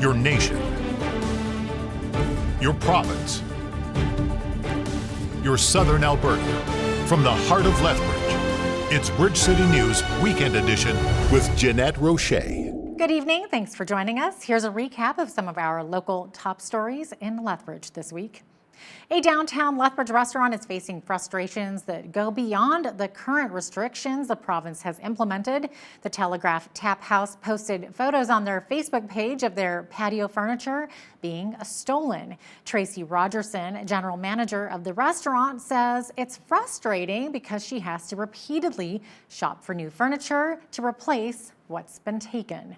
your nation, your province, your southern Alberta. From the heart of Lethbridge, it's Bridge City News Weekend Edition with Jeanette Roche. Good evening. Thanks for joining us. Here's a recap of some of our local top stories in Lethbridge this week. A downtown Lethbridge restaurant is facing frustrations that go beyond the current restrictions the province has implemented. The Telegraph Tap House posted photos on their Facebook page of their patio furniture being stolen. Tracy Rogerson, general manager of the restaurant, says it's frustrating because she has to repeatedly shop for new furniture to replace what's been taken.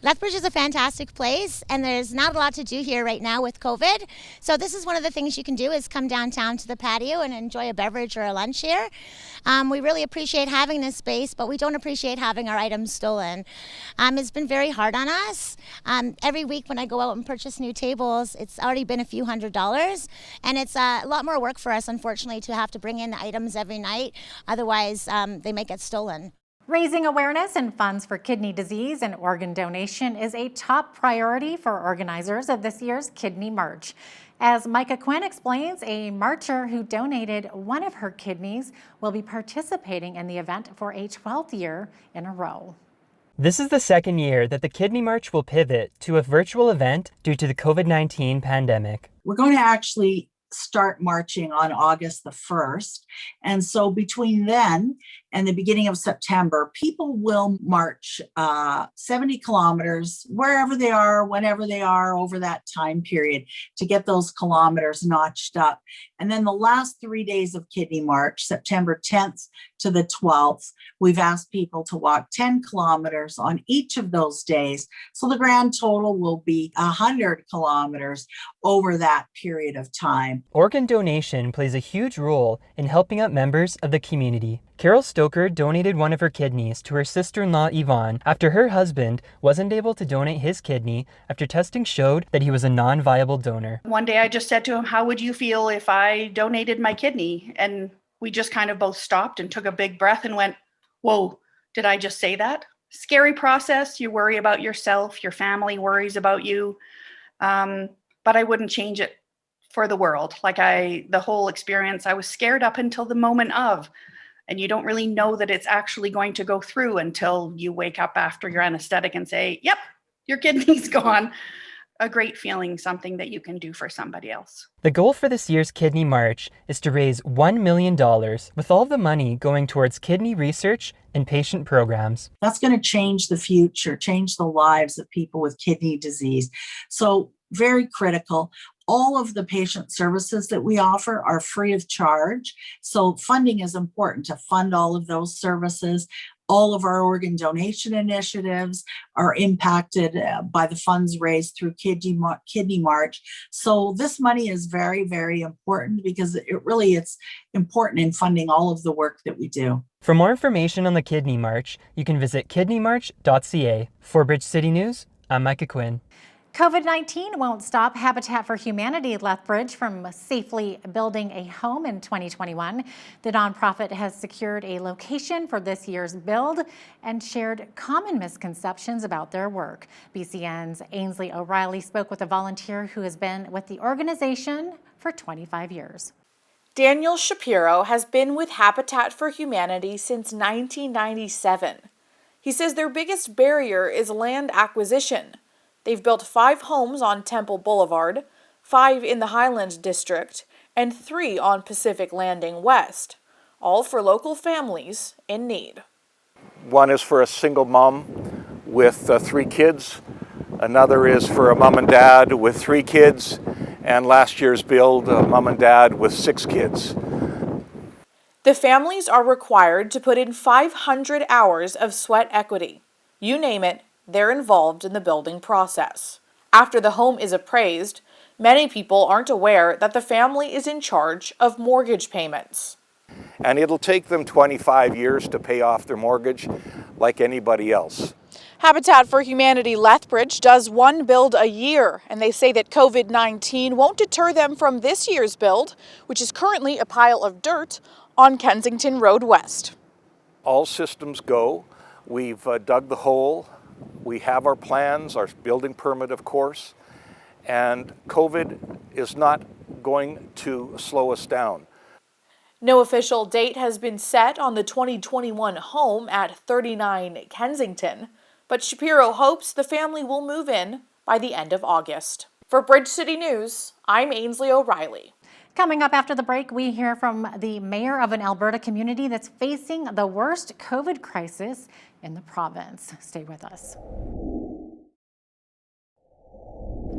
Lethbridge is a fantastic place, and there's not a lot to do here right now with COVID. So this is one of the things you can do is come downtown to the patio and enjoy a beverage or a lunch here. We really appreciate having this space, but we don't appreciate having our items stolen. It's been very hard on us. Every week when I go out and purchase new tables, it's already been a few $100s, and it's a lot more work for us, unfortunately, to have to bring in items every night. Otherwise, they might get stolen. Raising awareness and funds for kidney disease and organ donation is a top priority for organizers of this year's Kidney March. As Micah Quinn explains, a marcher who donated one of her kidneys will be participating in the event for a 12th year in a row. This is the second year that the Kidney March will pivot to a virtual event due to the COVID-19 pandemic. We're going to actually start marching on August the 1st. And so between then and the beginning of September, people will march 70 kilometers wherever they are, whenever they are over that time period to get those kilometers notched up. And then the last 3 days of Kidney March, September 10th to the 12th, we've asked people to walk 10 kilometers on each of those days. So the grand total will be 100 kilometers over that period of time. Organ donation plays a huge role in helping out members of the community. Carol Stoker donated one of her kidneys to her sister-in-law Yvonne after her husband wasn't able to donate his kidney after testing showed that he was a non-viable donor. One day I just said to him, "How would you feel if I donated my kidney?" And we just kind of both stopped and took a big breath and went, "Whoa, did I just say that?" Scary process. You worry about yourself, your family worries about you. But I wouldn't change it for the world. The whole experience, I was scared up until the moment of. And you don't really know that it's actually going to go through until you wake up after your anesthetic and say, "Yep, your kidney's gone." A great feeling, something that you can do for somebody else. The goal for this year's Kidney March is to raise $1 million, with all the money going towards kidney research and patient programs. That's going to change the future, change the lives of people with kidney disease. So very critical. All of the patient services that we offer are free of charge. So funding is important to fund all of those services. All of our organ donation initiatives are impacted by the funds raised through Kidney March. So this money is very, very important because it's important in funding all of the work that we do. For more information on the Kidney March, you can visit kidneymarch.ca. For Bridge City News, I'm Micah Quinn. COVID-19 won't stop Habitat for Humanity Lethbridge from safely building a home in 2021. The nonprofit has secured a location for this year's build and shared common misconceptions about their work. BCN's Ainsley O'Reilly spoke with a volunteer who has been with the organization for 25 years. Daniel Shapiro has been with Habitat for Humanity since 1997. He says their biggest barrier is land acquisition. They've built 5 homes on Temple Boulevard, 5 in the Highlands District, and 3 on Pacific Landing West, all for local families in need. One is for a single mom with 3 kids. Another is for a mom and dad with 3 kids. And last year's build, a mom and dad with 6 kids. The families are required to put in 500 hours of sweat equity. You name it, they're involved in the building process. After the home is appraised, many people aren't aware that the family is in charge of mortgage payments. And it'll take them 25 years to pay off their mortgage like anybody else. Habitat for Humanity Lethbridge does 1 build a year, and they say that COVID-19 won't deter them from this year's build, which is currently a pile of dirt on Kensington Road West. All systems go. We've dug the hole. We have our plans, our building permit, of course, and COVID is not going to slow us down. No official date has been set on the 2021 home at 39 Kensington, but Shapiro hopes the family will move in by the end of August. For Bridge City News, I'm Ainsley O'Reilly. Coming up after the break, we hear from the mayor of an Alberta community that's facing the worst COVID crisis in the province. Stay with us.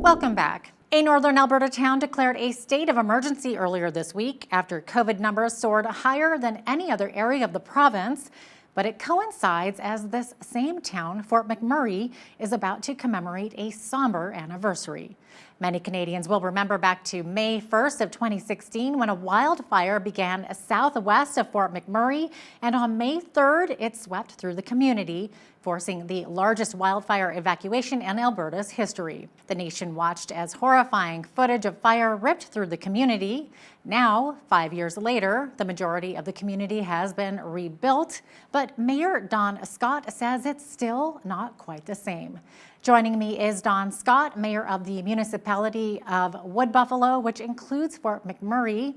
Welcome back. A northern Alberta town declared a state of emergency earlier this week after COVID numbers soared higher than any other area of the province. But it coincides as this same town, Fort McMurray, is about to commemorate a somber anniversary. Many Canadians will remember back to May 1st of 2016 when a wildfire began southwest of Fort McMurray, and on May 3rd, it swept through the community, forcing the largest wildfire evacuation in Alberta's history. The nation watched as horrifying footage of fire ripped through the community. Now, 5 years later, the majority of the community has been rebuilt, but Mayor Don Scott says it's still not quite the same. Joining me is Don Scott, Mayor of the municipality of Wood Buffalo, which includes Fort McMurray.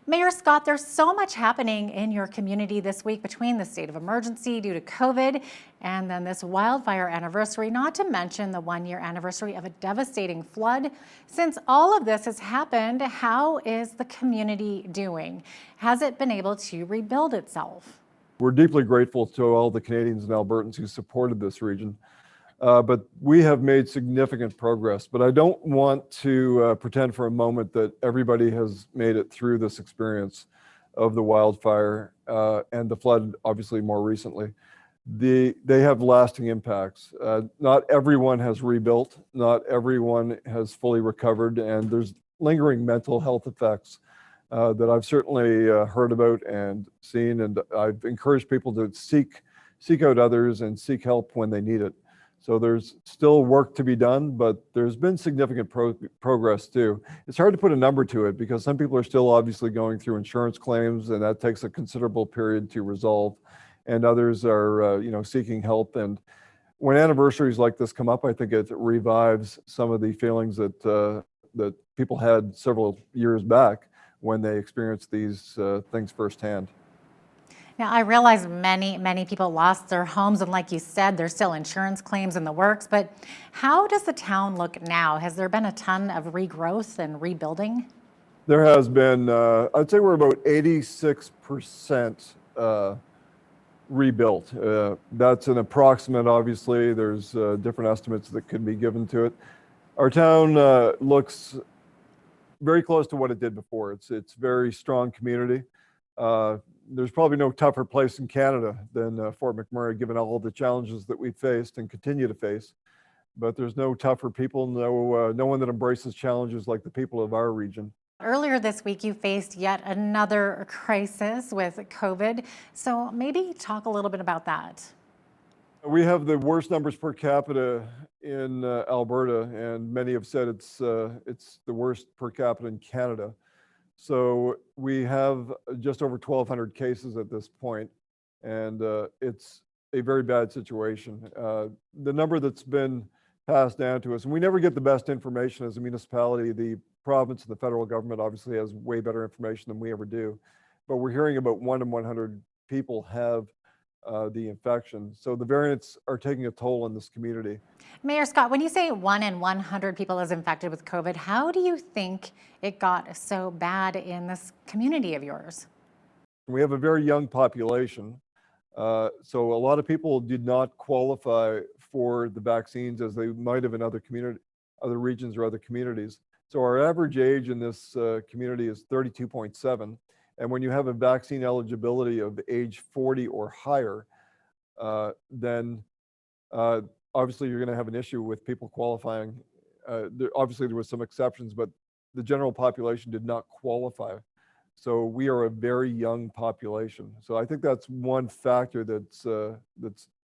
Mayor Scott, there's so much happening in your community this week between the state of emergency due to COVID and then this wildfire anniversary, not to mention the 1-year anniversary of a devastating flood. Since all of this has happened, how is the community doing? Has it been able to rebuild itself? We're deeply grateful to all the Canadians and Albertans who supported this region. But we have made significant progress. But I don't want to pretend for a moment that everybody has made it through this experience of the wildfire and the flood, obviously more recently. They have lasting impacts. Not everyone has rebuilt, not everyone has fully recovered, and there's lingering mental health effects that I've certainly heard about and seen, and I've encouraged people to seek out others and seek help when they need it. So there's still work to be done, but there's been significant progress too. It's hard to put a number to it because some people are still obviously going through insurance claims, and that takes a considerable period to resolve. And others are, seeking help. And when anniversaries like this come up, I think it revives some of the feelings that that people had several years back when they experienced these things firsthand. Now, I realize many people lost their homes, and like you said, there's still insurance claims in the works, but how does the town look now? Has there been a ton of regrowth and rebuilding? There has been, I'd say we're about 86% rebuilt. That's an approximate, obviously. There's different estimates that could be given to it. Our town looks very close to what it did before. It's a very strong community. There's probably no tougher place in Canada than Fort McMurray, given all the challenges that we've faced and continue to face. But there's no tougher people, no one that embraces challenges like the people of our region. Earlier this week, you faced yet another crisis with COVID. So maybe talk a little bit about that. We have the worst numbers per capita in Alberta, and many have said it's the worst per capita in Canada. So we have just over 1,200 cases at this point, and it's a very bad situation. The number that's been passed down to us, and we never get the best information as a municipality. The province and the federal government obviously has way better information than we ever do, but we're hearing about 1 in 100 people have the infection. So the variants are taking a toll on this community. Mayor Scott, when you say 1 in 100 people is infected with COVID, how do you think it got so bad in this community of yours? We have a very young population. So a lot of people did not qualify for the vaccines as they might have in other regions or other communities. So our average age in this community is 32.7. And when you have a vaccine eligibility of age 40 or higher, then obviously you're going to have an issue with people qualifying. Obviously there were some exceptions, but the general population did not qualify. So we are a very young population. So I think that's one factor that's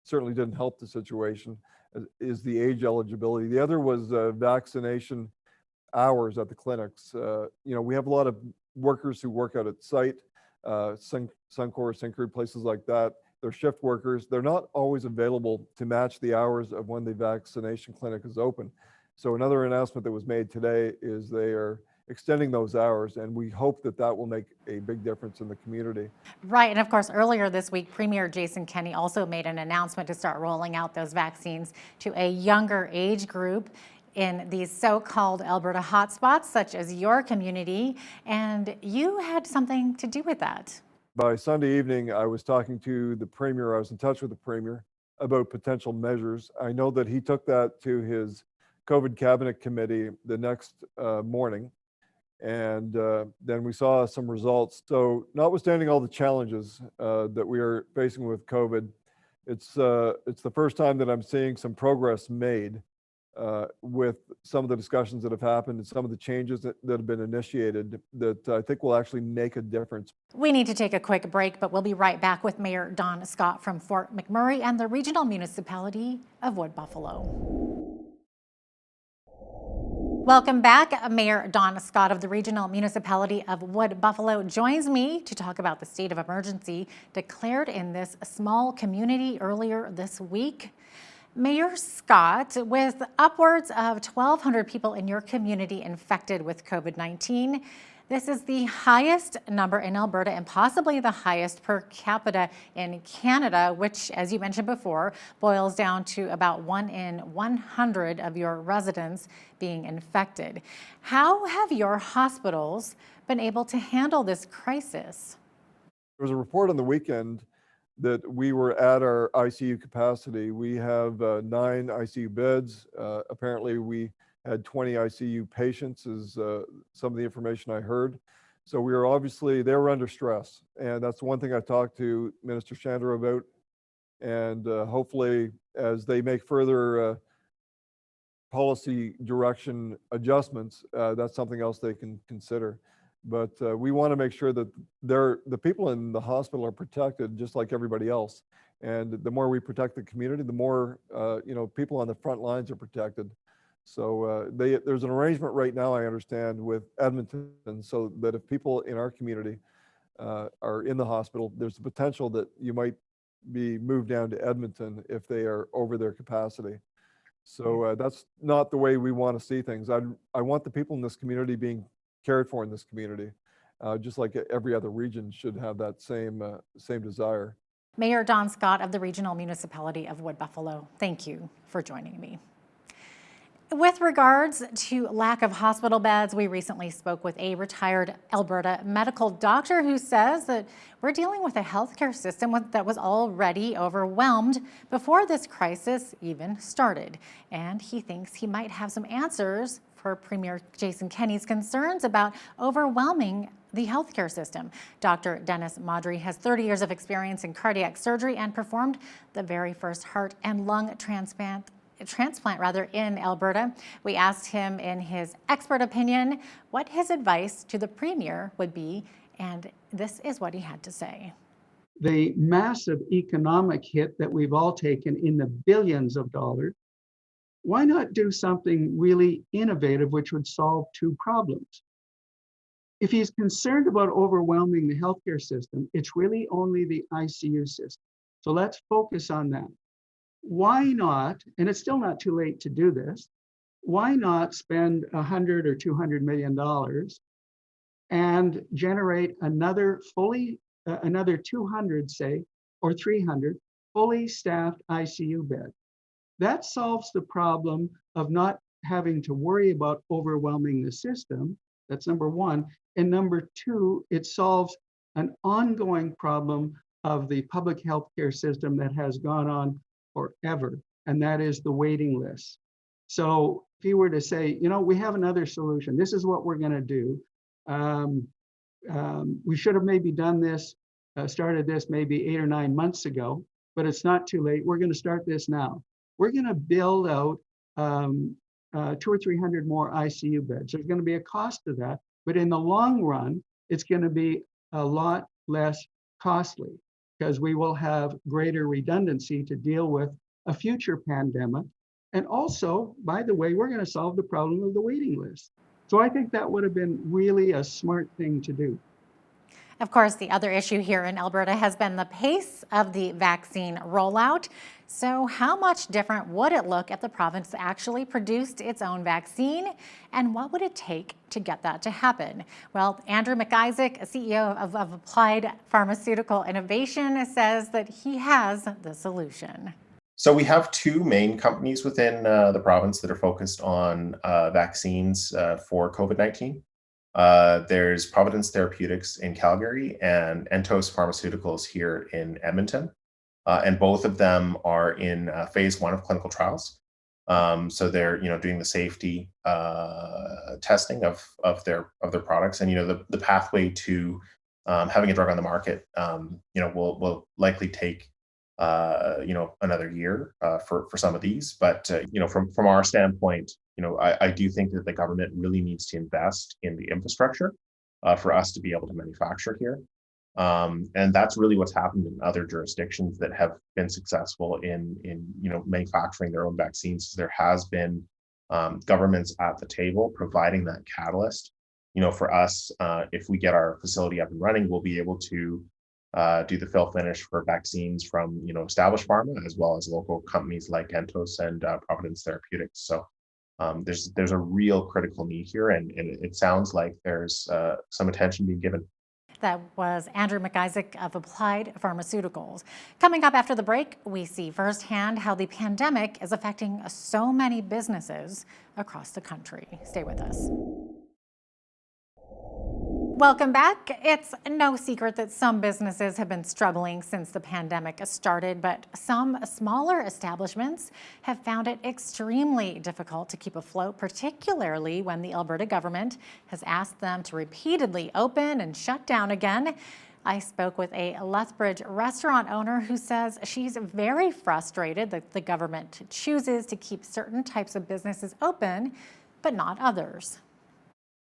certainly didn't help the situation, is the age eligibility. The other was vaccination hours at the clinics. We have a lot of workers who work out at site, Suncor, Syncrude, places like that, they're shift workers. They're not always available to match the hours of when the vaccination clinic is open. So another announcement that was made today is they are extending those hours, and we hope that that will make a big difference in the community. Right, and of course, earlier this week, Premier Jason Kenney also made an announcement to start rolling out those vaccines to a younger age group in these so-called Alberta hotspots, such as your community, and you had something to do with that. By Sunday evening, I was talking to the Premier, I was in touch with the Premier about potential measures. I know that he took that to his COVID cabinet committee the next morning, and then we saw some results. So notwithstanding all the challenges that we are facing with COVID, it's the first time that I'm seeing some progress made with some of the discussions that have happened and some of the changes that have been initiated that I think will actually make a difference. We need to take a quick break, but we'll be right back with Mayor Don Scott from Fort McMurray and the Regional Municipality of Wood Buffalo. Welcome back. Mayor Don Scott of the Regional Municipality of Wood Buffalo joins me to talk about the state of emergency declared in this small community earlier this week. Mayor Scott, with upwards of 1,200 people in your community infected with COVID-19, this is the highest number in Alberta and possibly the highest per capita in Canada, which, as you mentioned before, boils down to about 1 in 100 of your residents being infected. How have your hospitals been able to handle this crisis? There was a report on the weekend that we were at our ICU capacity. We have 9 ICU beds. Apparently we had 20 ICU patients is some of the information I heard. So we were obviously, they were under stress. And that's one thing I talked to Minister Chandra about. And hopefully as they make further policy direction adjustments, that's something else they can consider. But we want to make sure that the people in the hospital are protected just like everybody else. And the more we protect the community, the more people on the front lines are protected. So there's an arrangement right now, I understand, with Edmonton, so that if people in our community are in the hospital, there's the potential that you might be moved down to Edmonton if they are over their capacity. So that's not the way we want to see things. I want the people in this community being cared for in this community, just like every other region should have that same desire. Mayor Don Scott of the Regional Municipality of Wood Buffalo, thank you for joining me. With regards to lack of hospital beds, we recently spoke with a retired Alberta medical doctor who says that we're dealing with a healthcare system that was already overwhelmed before this crisis even started. And he thinks he might have some answers for Premier Jason Kenney's concerns about overwhelming the healthcare system. Dr. Dennis Madrid has 30 years of experience in cardiac surgery and performed the very first heart and lung transplant in Alberta. We asked him in his expert opinion what his advice to the Premier would be, and this is what he had to say. The massive economic hit that we've all taken in the billions of dollars, why not do something really innovative which would solve 2 problems? If he's concerned about overwhelming the healthcare system, it's really only the ICU system. So let's focus on that. Why not, and it's still not too late to do this, why not spend $100 or $200 million and generate another 200, say, or 300 fully staffed ICU beds? That solves the problem of not having to worry about overwhelming the system. That's number 1. And number 2, it solves an ongoing problem of the public healthcare system that has gone on forever, and that is the waiting list. So if you were to say, we have another solution, this is what we're going to do. We should have maybe done this, started this maybe 8 or 9 months ago, but it's not too late. We're going to start this now. We're going to build out 200 or 300 more ICU beds. There's going to be a cost to that, but in the long run, it's going to be a lot less costly, because we will have greater redundancy to deal with a future pandemic. And also, by the way, we're going to solve the problem of the waiting list. So I think that would have been really a smart thing to do. Of course, the other issue here in Alberta has been the pace of the vaccine rollout. So how much different would it look if the province actually produced its own vaccine? And what would it take to get that to happen? Well, Andrew McIsaac, CEO of Applied Pharmaceutical Innovation, says that he has the solution. So we have two main companies within the province that are focused on vaccines for COVID-19. There's Providence Therapeutics in Calgary and Entos Pharmaceuticals here in Edmonton. And both of them are in phase 1 of clinical trials. So they're doing the safety testing of their products, and the pathway to having a drug on the market will likely take another year for some of these. But from our standpoint, I do think that the government really needs to invest in the infrastructure for us to be able to manufacture here. And that's really what's happened in other jurisdictions that have been successful in manufacturing their own vaccines. There has been governments at the table providing that catalyst. For us, if we get our facility up and running, we'll be able to do the fill finish for vaccines from established pharma as well as local companies like Entos and Providence Therapeutics. So there's a real critical need here, and it sounds like there's some attention being given. That was Andrew McIsaac of Applied Pharmaceuticals. Coming up after the break, we see firsthand how the pandemic is affecting so many businesses across the country. Stay with us. Welcome back. It's no secret that some businesses have been struggling since the pandemic started, but some smaller establishments have found it extremely difficult to keep afloat, particularly when the Alberta government has asked them to repeatedly open and shut down again. I spoke with a Lethbridge restaurant owner who says she's very frustrated that the government chooses to keep certain types of businesses open, but not others.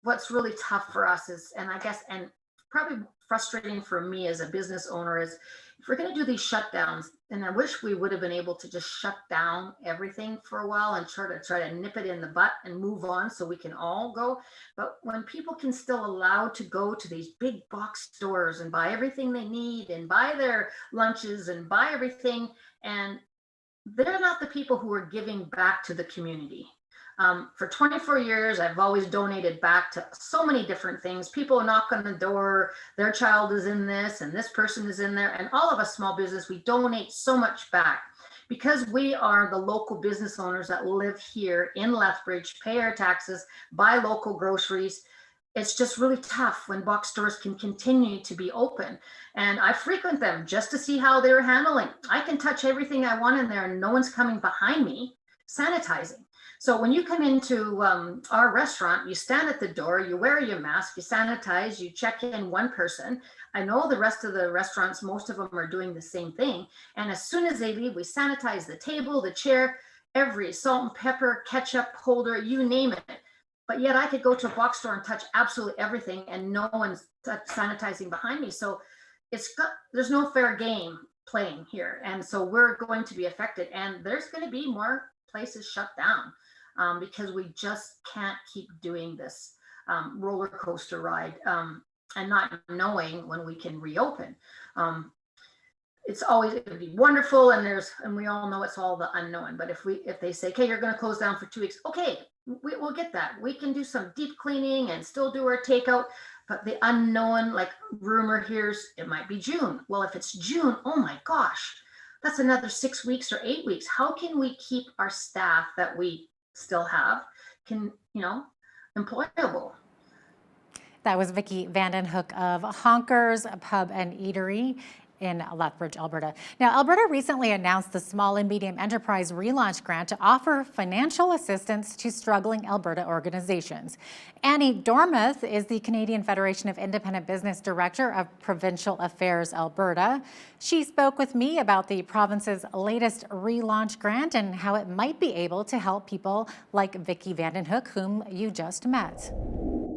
What's really tough for us is, and probably frustrating for me as a business owner, is if we're going to do these shutdowns, and I wish we would have been able to just shut down everything for a while and try to nip it in the butt and move on so we can all go. But when people can still allow to go to these big box stores and buy everything they need and buy their lunches and buy everything, and they're not the people who are giving back to the community. For 24 years, I've always donated back to so many different things. People knock on the door, their child is in this and this person is in there. And all of us small business, we donate so much back because we are the local business owners that live here in Lethbridge, pay our taxes, buy local groceries. It's just really tough when box stores can continue to be open. And I frequent them just to see how they're handling. I can touch everything I want in there and no one's coming behind me sanitizing. So when you come into our restaurant, you stand at the door, you wear your mask, you sanitize, you check in one person. I know the rest of the restaurants, most of them are doing the same thing. And as soon as they leave, we sanitize the table, the chair, every salt and pepper, ketchup holder, you name it. But yet I could go to a box store and touch absolutely everything and no one's sanitizing behind me. So there's no fair game playing here. And so we're going to be affected, and there's going to be more places shut down. Because we just can't keep doing this roller coaster ride and not knowing when we can reopen. It would be wonderful, and we all know it's all the unknown. But if they say, okay, you're going to close down for 2 weeks, okay, we'll get that. We can do some deep cleaning and still do our takeout. But the unknown, like rumor here's, it might be June. Well, if it's June, oh my gosh, that's another 6 weeks or 8 weeks. How can we keep our staff that we still have employable? That was Vicki Vandenhoek of Honkers Pub and Eatery in Lethbridge, Alberta. Now, Alberta recently announced the Small and Medium Enterprise Relaunch Grant to offer financial assistance to struggling Alberta organizations. Annie Dormuth is the Canadian Federation of Independent Business Director of Provincial Affairs Alberta. She spoke with me about the province's latest relaunch grant and how it might be able to help people like Vicki Vandenhoek, whom you just met.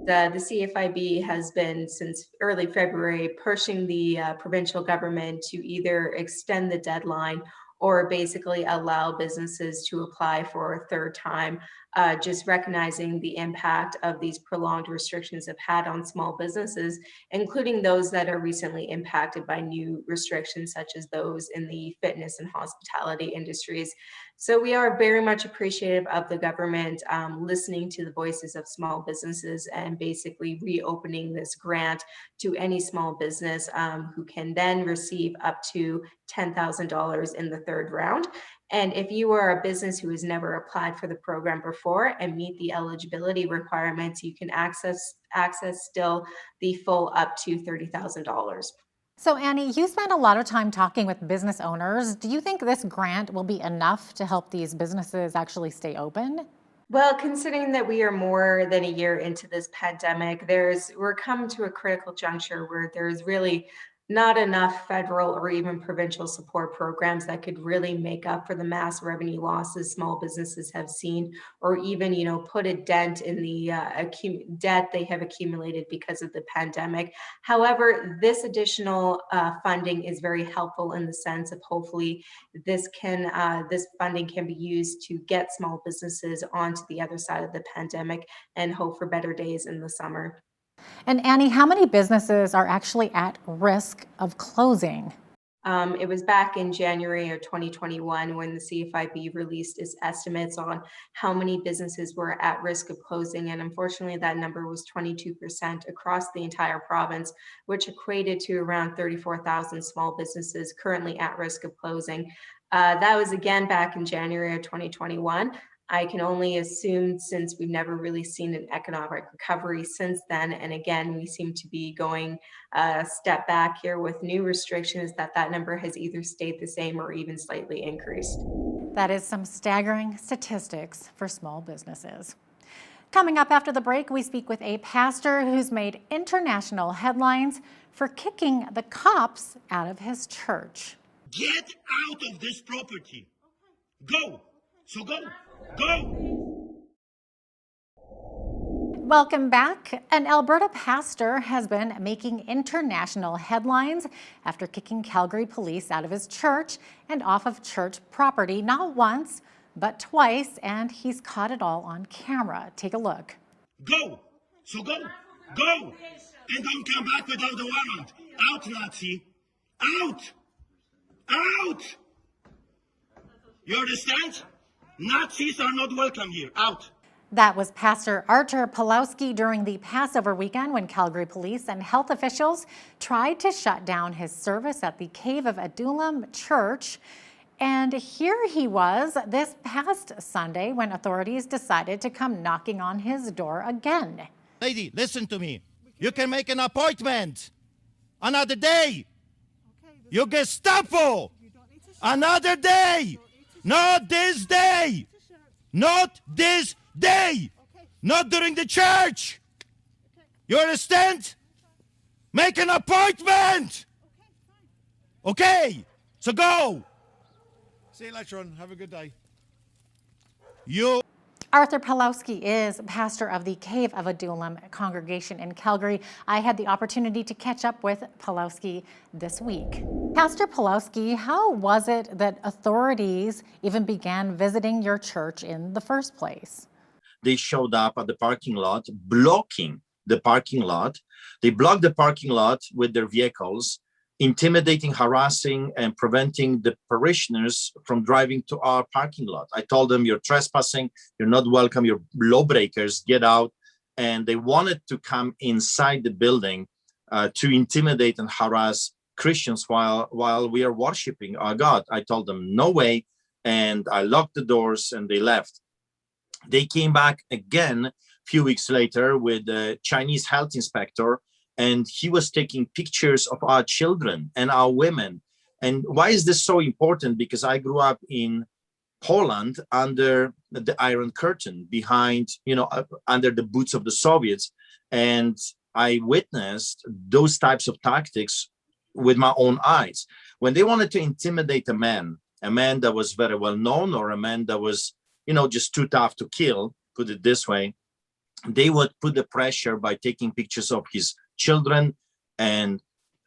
The CFIB has been, since early February, pushing the provincial government to either extend the deadline or basically allow businesses to apply for a third time, just recognizing the impact of these prolonged restrictions have had on small businesses, including those that are recently impacted by new restrictions, such as those in the fitness and hospitality industries. So we are very much appreciative of the government listening to the voices of small businesses and basically reopening this grant to any small business who can then receive up to $10,000 in the third round. And if you are a business who has never applied for the program before and meet the eligibility requirements, you can access still the full up to $30,000. So Annie, you spent a lot of time talking with business owners. Do you think this grant will be enough to help these businesses actually stay open? Well, considering that we are more than a year into this pandemic, we're coming to a critical juncture where there's really not enough federal or even provincial support programs that could really make up for the mass revenue losses small businesses have seen, or even, put a dent in the debt they have accumulated because of the pandemic. However, this additional funding is very helpful in the sense of hopefully this funding can be used to get small businesses onto the other side of the pandemic and hope for better days in the summer. And Annie, how many businesses are actually at risk of closing? It was back in January of 2021 when the CFIB released its estimates on how many businesses were at risk of closing. And unfortunately, that number was 22% across the entire province, which equated to around 34,000 small businesses currently at risk of closing. That was again back in January of 2021. I can only assume, since we've never really seen an economic recovery since then, and again, we seem to be going a step back here with new restrictions, that number has either stayed the same or even slightly increased. That is some staggering statistics for small businesses. Coming up after the break, we speak with a pastor who's made international headlines for kicking the cops out of his church. Get out of this property. Go. So go. Go! Welcome back. An Alberta pastor has been making international headlines after kicking Calgary police out of his church and off of church property, not once, but twice, and he's caught it all on camera. Take a look. Go! So go! Go! And don't come back without a warrant. Out, Nazi! Out! Out! You understand? Nazis are not welcome here. Out. That was Pastor Artur Palowski during the Passover weekend when Calgary police and health officials tried to shut down his service at the Cave of Adullam Church. And here he was this past Sunday when authorities decided to come knocking on his door again. Lady, listen to me. You can make an appointment another day. You Gestapo. Another day. Not this day! Not this day! Not during the church! You understand? Make an appointment! Okay, so go! See you later on. Have a good day. Artur Palowski is pastor of the Cave of Adullam congregation in Calgary. I had the opportunity to catch up with Palowski this week. Pastor Palowski, how was it that authorities even began visiting your church in the first place? They showed up at the parking lot, blocking the parking lot. They blocked the parking lot with their vehicles, intimidating, harassing, and preventing the parishioners from driving to our parking lot. I told them, you're trespassing, you're not welcome, you're lawbreakers, get out. And they wanted to come inside the building to intimidate and harass Christians while we are worshiping our God. I told them, no way. And I locked the doors and they left. They came back again a few weeks later with a Chinese health inspector, and he was taking pictures of our children and our women. And why is this so important? Because I grew up in Poland under the Iron Curtain, behind, under the boots of the Soviets. And I witnessed those types of tactics with my own eyes. When they wanted to intimidate a man that was very well known, or a man that was, just too tough to kill, put it this way, they would put the pressure by taking pictures of his children and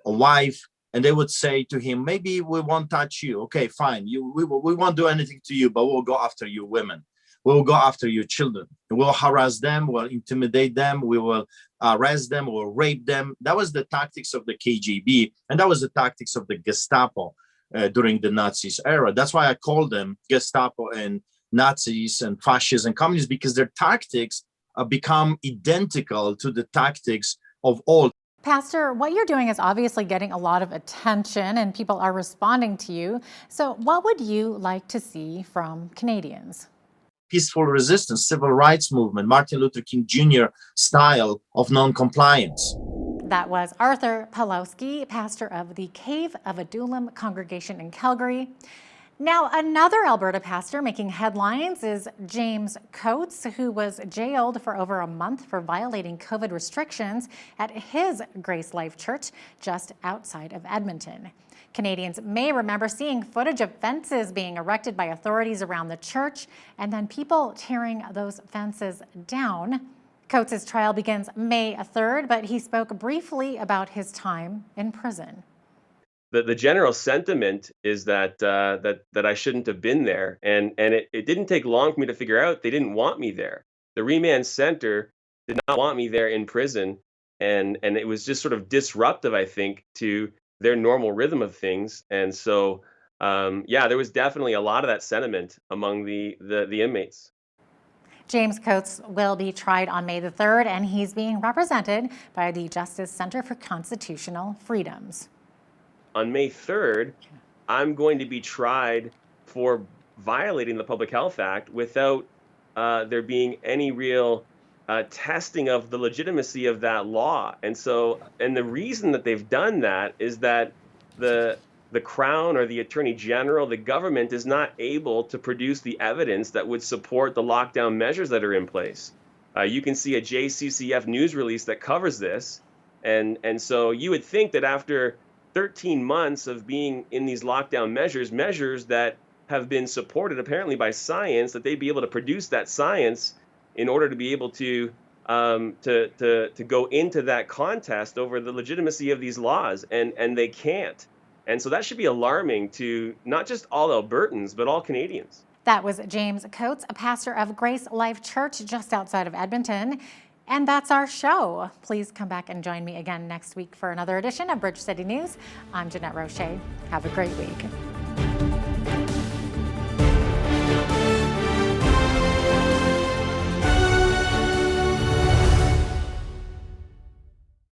a wife and they would say to him, maybe we won't touch you. Okay, fine. We won't do anything to you, but we'll go after you women. We'll go after your children. We'll harass them. We'll intimidate them. We will arrest them. We'll rape them. That was the tactics of the KGB. And that was the tactics of the Gestapo during the Nazis era. That's why I call them Gestapo and Nazis and fascists and communists, because their tactics become identical to the tactics of all. Pastor, what you're doing is obviously getting a lot of attention and people are responding to you. So what would you like to see from Canadians? Peaceful resistance, civil rights movement, Martin Luther King Jr. style of non-compliance. That was Arthur Palowski, pastor of the Cave of Adullam congregation in Calgary. Now, another Alberta pastor making headlines is James Kotz, who was jailed for over a month for violating COVID restrictions at his Grace Life Church just outside of Edmonton. Canadians may remember seeing footage of fences being erected by authorities around the church and then people tearing those fences down. Kotz's trial begins May 3rd, but he spoke briefly about his time in prison. The general sentiment is that I shouldn't have been there, and it didn't take long for me to figure out they didn't want me there. The remand center did not want me there in prison, and it was just sort of disruptive, I think, to their normal rhythm of things. And so, there was definitely a lot of that sentiment among the inmates. James Kotz will be tried on May the 3rd, and he's being represented by the Justice Center for Constitutional Freedoms. On May 3rd, I'm going to be tried for violating the Public Health Act without there being any real testing of the legitimacy of that law. And the reason that they've done that is that the Crown or the Attorney General, the government, is not able to produce the evidence that would support the lockdown measures that are in place. You can see a JCCF news release that covers this. And so you would think that after 13 months of being in these lockdown measures that have been supported apparently by science, that they'd be able to produce that science in order to be able to go into that contest over the legitimacy of these laws, and they can't. And so that should be alarming to not just all Albertans, but all Canadians. That was James Kotz, a pastor of Grace Life Church just outside of Edmonton. And that's our show. Please come back and join me again next week for another edition of Bridge City News. I'm Jeanette Roche. Have a great week.